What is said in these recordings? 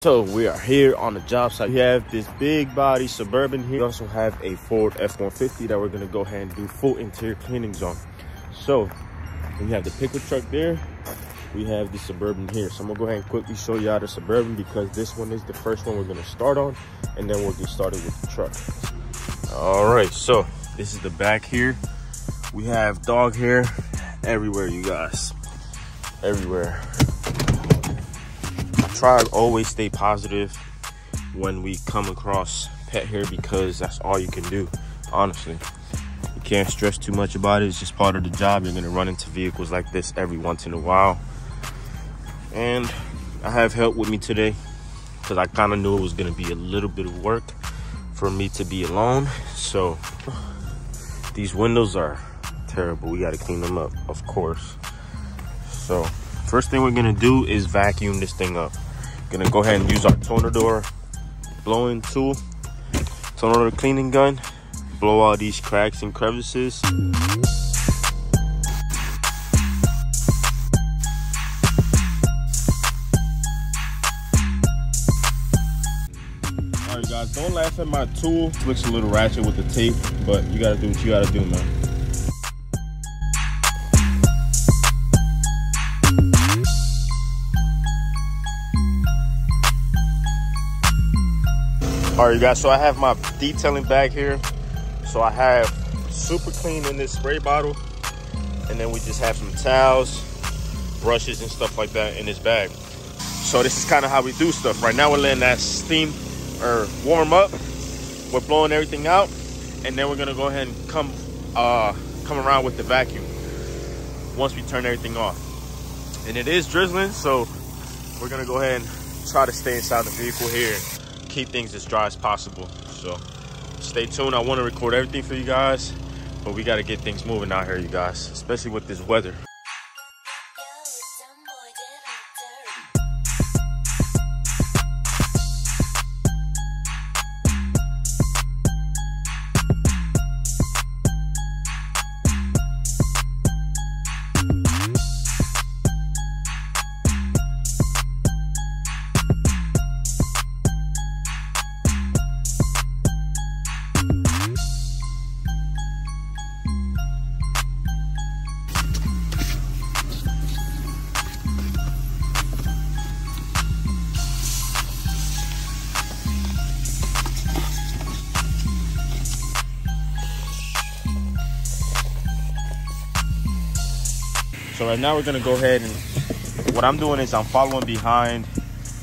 So we are here on the job site. We have this big body Suburban here. We also have a Ford F-150 that we're gonna go ahead and do full interior cleanings on. So we have the pickup truck there. We have the Suburban here. So I'm gonna go ahead and quickly show you how the Suburban, because this one is the first one we're gonna start on, and then we'll get started with the truck. All right, so this is the back here. We have dog hair everywhere, you guys, everywhere. Try to always stay positive when we come across pet hair, because that's all you can do, honestly. You can't stress too much about it. It's just part of the job. You're gonna run into vehicles like this every once in a while. And I have help with me today because I kind of knew it was gonna be a little bit of work for me to be alone. So these windows are terrible. We got to clean them up, of course. So first thing we're gonna do is vacuum this thing up. Gonna go ahead and use our Tornador blowing tool, Tornador cleaning gun, blow all these cracks and crevices. All right, guys, don't laugh at my tool. It looks a little ratchet with the tape, but you gotta do what you gotta do, man. All right, you guys, so I have my detailing bag here. So I have super clean in this spray bottle, and then we just have some towels, brushes and stuff like that in this bag. So this is kind of how we do stuff. Right now we're letting that steam or warm up. We're blowing everything out, and then we're gonna go ahead and come around with the vacuum once we turn everything off. And it is drizzling, so we're gonna go ahead and try to stay inside the vehicle here, keep things as dry as possible. So stay tuned. I want to record everything for you guys, but we got to get things moving out here, you guys, especially with this weather. So right now we're gonna go ahead, and what I'm doing is I'm following behind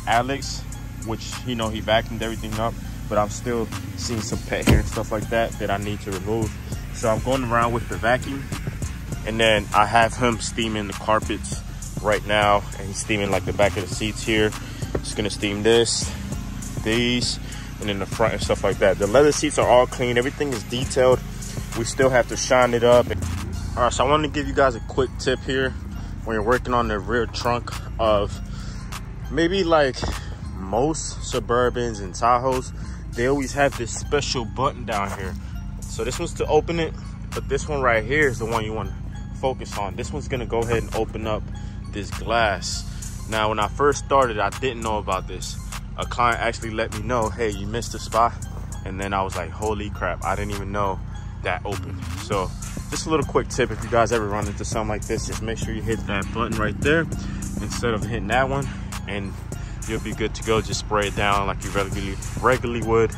Alex, which, you know, he vacuumed everything up, but I'm still seeing some pet hair and stuff like that that I need to remove. So I'm going around with the vacuum, and then I have him steaming the carpets right now, and he's steaming like the back of the seats here. Just gonna steam this, these, and then the front and stuff like that. The leather seats are all clean. Everything is detailed. We still have to shine it up. All right, so I want to give you guys a quick tip here when you're working on the rear trunk of maybe like most Suburbans and Tahoes. They always have this special button down here. So this one's to open it, but this one right here is the one you want to focus on. This one's gonna go ahead and open up this glass. Now, when I first started, I didn't know about this. A client actually let me know, hey, you missed a spot. And then I was like, holy crap, I didn't even know that opened. So just a little quick tip, if you guys ever run into something like this, just make sure you hit that button right there instead of hitting that one, and you'll be good to go. Just spray it down like you regularly would.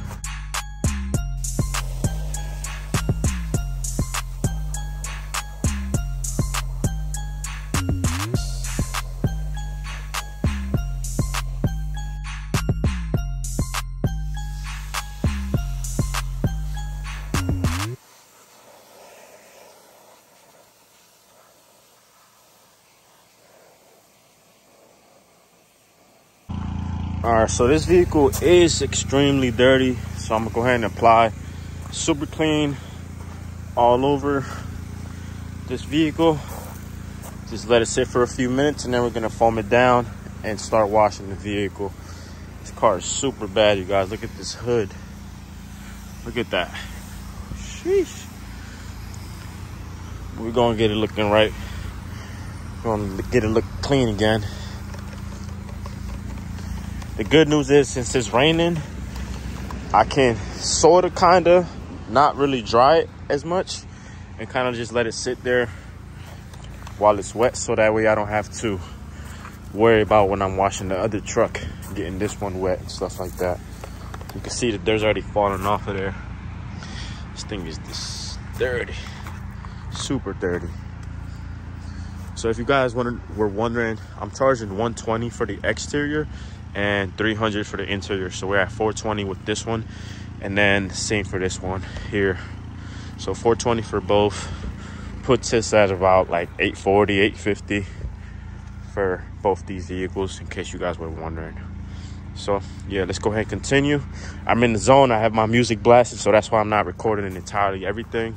All right, so this vehicle is extremely dirty, so I'm gonna go ahead and apply super clean all over this vehicle. Just let it sit for a few minutes, and then we're gonna foam it down and start washing the vehicle. This car is super bad, you guys. Look at this hood. Look at that. Sheesh. We're gonna get it looking right. We're gonna get it look clean again. The good news is, since it's raining, I can sort of kind of not really dry it as much and kind of just let it sit there while it's wet, so that way I don't have to worry about when I'm washing the other truck getting this one wet and stuff like that. You can see that there's already falling off of there. This thing is this dirty, super dirty. So if you guys were wondering, I'm charging $120 for the exterior and $300 for the interior. So we're at $420 with this one, and then same for this one here. So $420 for both puts us at about like $840, $850 for both these vehicles, in case you guys were wondering. So yeah, let's go ahead and continue. I'm in the zone. I have my music blasted, so that's why I'm not recording entirely everything.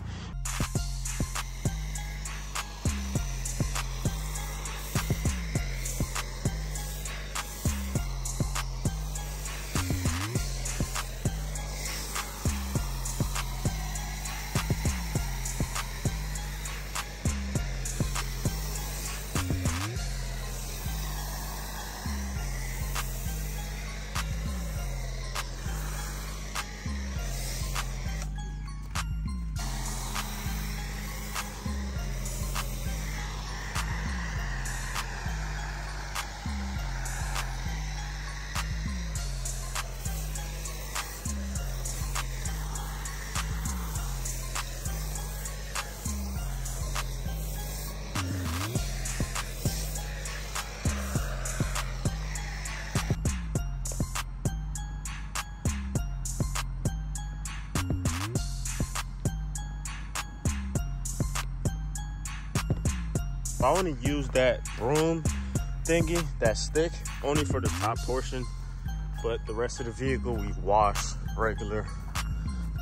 I want to use that broom thingy, that stick, only for the top portion, but the rest of the vehicle we wash regular,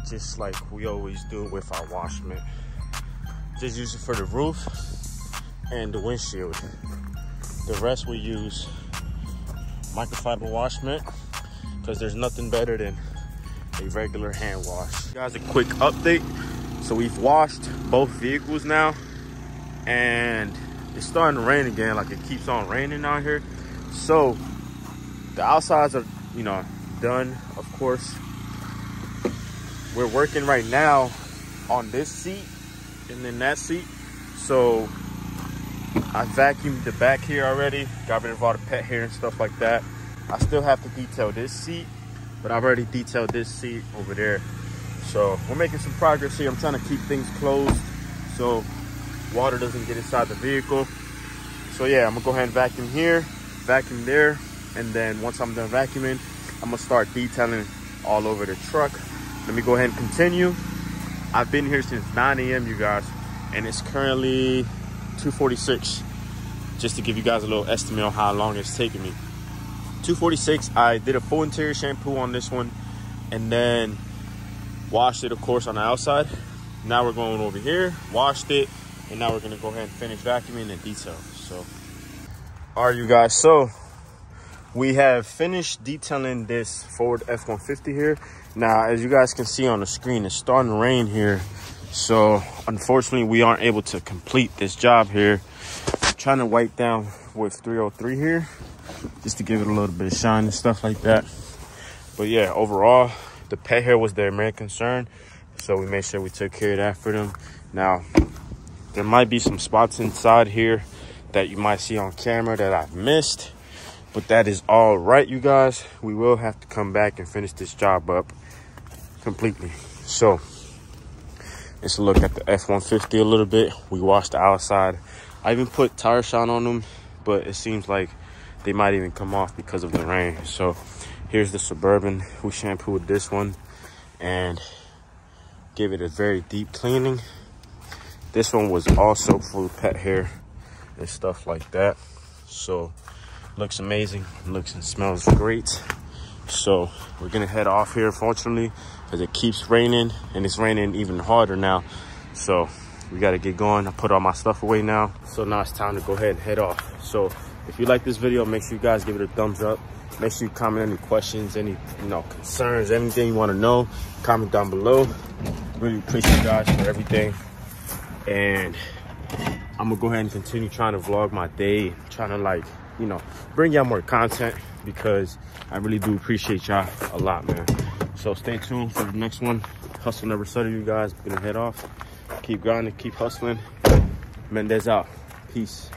just like we always do with our wash mitt. Just use it for the roof and the windshield. The rest we use microfiber wash mitt, because there's nothing better than a regular hand wash. Guys, a quick update. So we've washed both vehicles now, and it's starting to rain again. Like, it keeps on raining out here. So the outsides are, you know, done, of course. We're working right now on this seat and then that seat. So I vacuumed the back here already, got rid of all the pet hair and stuff like that. I still have to detail this seat, but I've already detailed this seat over there. So we're making some progress here. I'm trying to keep things closed so water doesn't get inside the vehicle. So yeah, I'm gonna go ahead and vacuum here, vacuum there, and then once I'm done vacuuming, I'm gonna start detailing all over the truck. Let me go ahead and continue. I've been here since 9 a.m. you guys, and it's currently 2:46. Just to give you guys a little estimate on how long it's taking me. 2:46. I did a full interior shampoo on this one, and then washed it, of course, on the outside. Now we're going over here, washed it, and now we're gonna go ahead and finish vacuuming and detail. So, all right, you guys. So we have finished detailing this Ford F-150 here. Now, as you guys can see on the screen, it's starting to rain here. So unfortunately, we aren't able to complete this job here. I'm trying to wipe down with 303 here, just to give it a little bit of shine and stuff like that. But yeah, overall, the pet hair was their main concern, so we made sure we took care of that for them. Now, there might be some spots inside here that you might see on camera that I've missed, but that is all right, you guys. We will have to come back and finish this job up completely. So let's look at the F-150 a little bit. We washed the outside. I even put tire shine on them, but it seems like they might even come off because of the rain. So here's the Suburban. We shampooed this one and gave it a very deep cleaning. This one was also full of pet hair and stuff like that. So looks amazing, looks and smells great. So we're gonna head off here, unfortunately, because it keeps raining, and it's raining even harder now. So we gotta get going. I put all my stuff away now. So now it's time to go ahead and head off. So if you like this video, make sure you guys give it a thumbs up. Make sure you comment any questions, any concerns, anything you want to know, comment down below. Really appreciate you guys for everything. And I'm gonna go ahead and continue trying to vlog my day, trying to bring y'all more content. because I really do appreciate y'all a lot, man. So stay tuned for the next one. Hustle never settle, you guys. Gonna head off. Keep grinding, keep hustling. Mendez out. Peace.